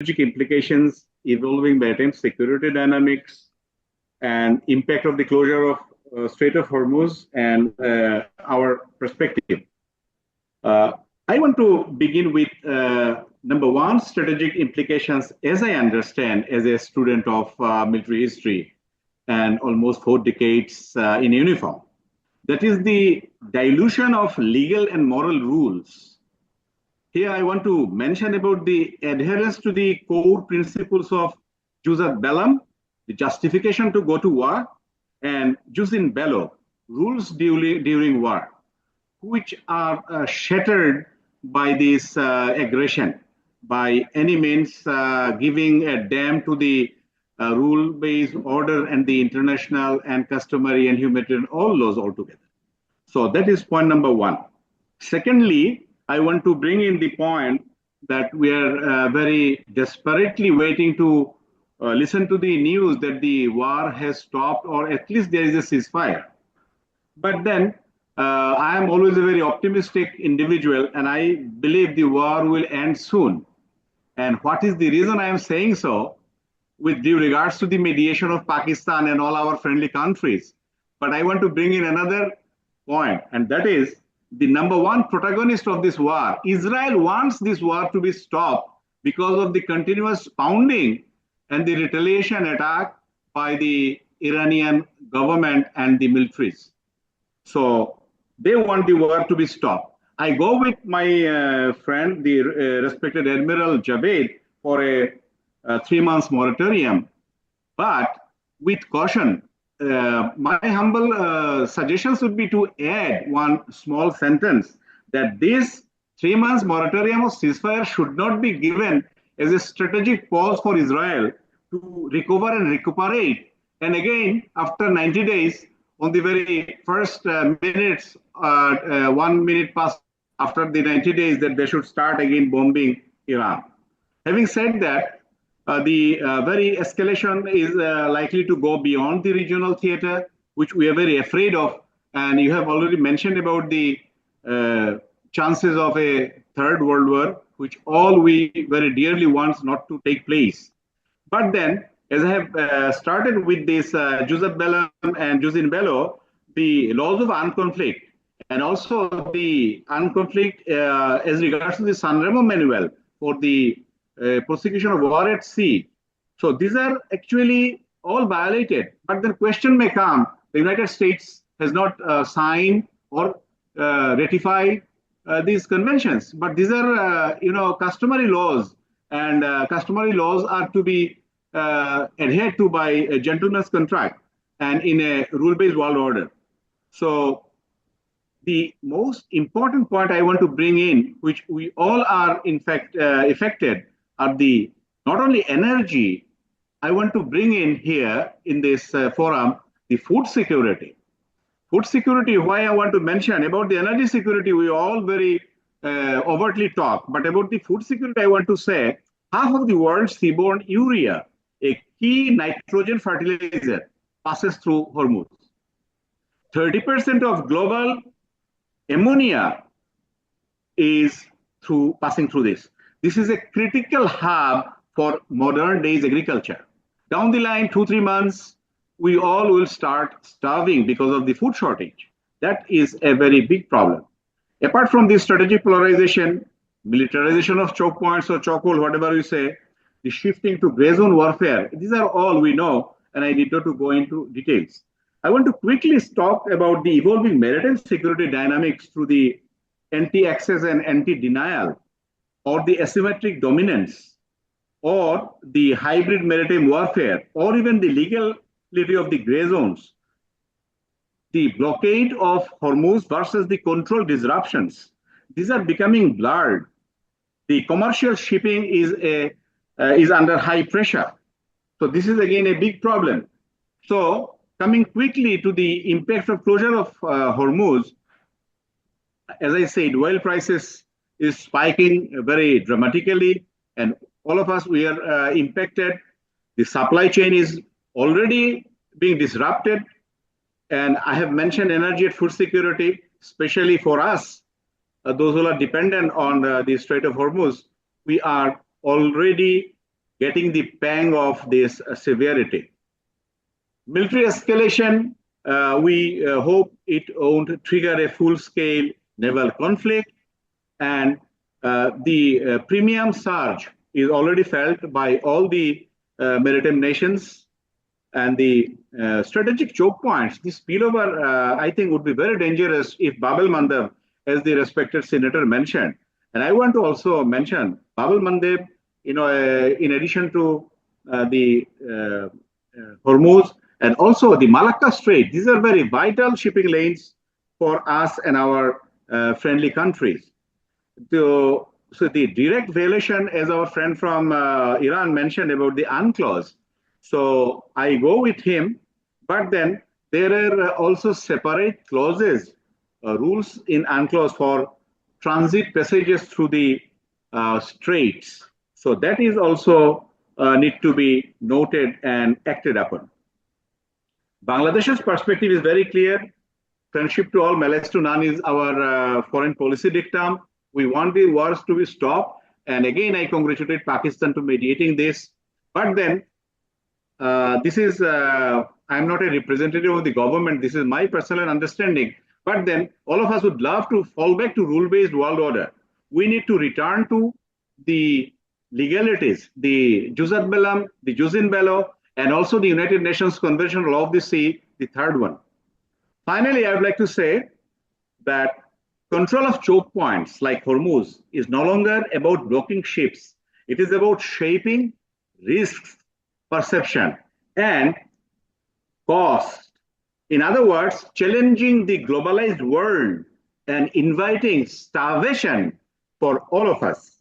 strategic implications, evolving maritime security dynamics, and impact of the closure of Strait of Hormuz and our perspective. I want to begin with number one, strategic implications, as I understand as a student of military history and almost 4 decades in uniform. That is the dilution of legal and moral rules. Here I want to mention about the adherence to the core principles of jus ad bellum, the justification to go to war, and jus in bello, rules during war, which are shattered by this aggression, by any means giving a dam to the rule-based order and the international and customary and humanitarian all laws altogether. So that is point number one. Secondly, I want to bring in the point that we are very desperately waiting to listen to the news that the war has stopped, or at least there is a ceasefire. But then I am always a very optimistic individual, and I believe the war will end soon. And what is the reason I am saying so? With due regards to the mediation of Pakistan and all our friendly countries. But I want to bring in another point, and that is the number one protagonist of this war. Israel wants this war to be stopped because of the continuous pounding and the retaliation attack by the Iranian government and the militaries. So they want the war to be stopped. I go with my friend, the respected Admiral Javed, for a 3 months moratorium, but with caution. My humble suggestions would be to add one small sentence that this 3 months moratorium of ceasefire should not be given as a strategic pause for Israel to recover and recuperate. And again, after 90 days, on the very first minutes, 1 minute past after the 90 days, that they should start again bombing Iran. Having said that, the very escalation is likely to go beyond the regional theater, which we are very afraid of. And you have already mentioned about the chances of a third world war, which all we very dearly want not to take place. But then, as I have started with this jus ad bellum and jus in bello, the laws of armed conflict, and also the armed conflict as regards to the San Remo manual for the prosecution of war at sea. So these are actually all violated. But the question may come, the United States has not signed or ratified these conventions. But these are, customary laws, and customary laws are to be adhered to by a gentleman's contract and in a rule-based world order. So the most important point I want to bring in, which we all are in fact affected, are the not only energy. I want to bring in here in this forum the food security. Food security, why I want to mention about the energy security, we all very overtly talk, but about the food security, I want to say half of the world's seaborne urea, a key nitrogen fertilizer, passes through Hormuz. 30% of global ammonia is passing through this. This is a critical hub for modern days agriculture. Down the line, 2-3 months, we all will start starving because of the food shortage. That is a very big problem. Apart from the strategic polarization, militarization of choke points or chokehold, whatever you say, the shifting to gray zone warfare, these are all we know, and I need not to go into details. I want to quickly talk about the evolving maritime security dynamics through the anti-access and anti-denial, or the asymmetric dominance, or the hybrid maritime warfare, or even the legality of the gray zones. The blockade of Hormuz versus the control disruptions, these are becoming blurred. The commercial shipping is under high pressure. So this is again a big problem. So coming quickly to the impact of closure of Hormuz, as I said, oil prices is spiking very dramatically, and all of us, we are impacted. The supply chain is already being disrupted, and I have mentioned energy and food security, especially for us, those who are dependent on the Strait of Hormuz. We are already getting the pang of this severity. Military escalation, we hope it won't trigger a full-scale naval conflict, and the premium surge is already felt by all the maritime nations, and the strategic choke points. This spillover, I think, would be very dangerous if Bab el-Mandeb, as the respected senator mentioned. And I want to also mention Bab el-Mandeb, in addition to the Hormuz and also the Malacca Strait. These are very vital shipping lanes for us and our friendly countries. So the direct violation, as our friend from Iran mentioned about the UNCLOS. So I go with him, but then there are also separate clauses, rules in UNCLOS for transit passages through the straits. So that is also need to be noted and acted upon. Bangladesh's perspective is very clear. Friendship to all, malice to none is our foreign policy dictum. We want the wars to be stopped. And again, I congratulate Pakistan to mediating this. But then, I'm not a representative of the government. This is my personal understanding. But then, all of us would love to fall back to rule-based world order. We need to return to the legalities, the jus ad bellum, the jus in bello, and also the United Nations Convention on Law of the Sea, the third one. Finally, I would like to say that control of choke points like Hormuz is no longer about blocking ships. It is about shaping risks, perception, and cost. In other words, challenging the globalized world and inviting starvation for all of us.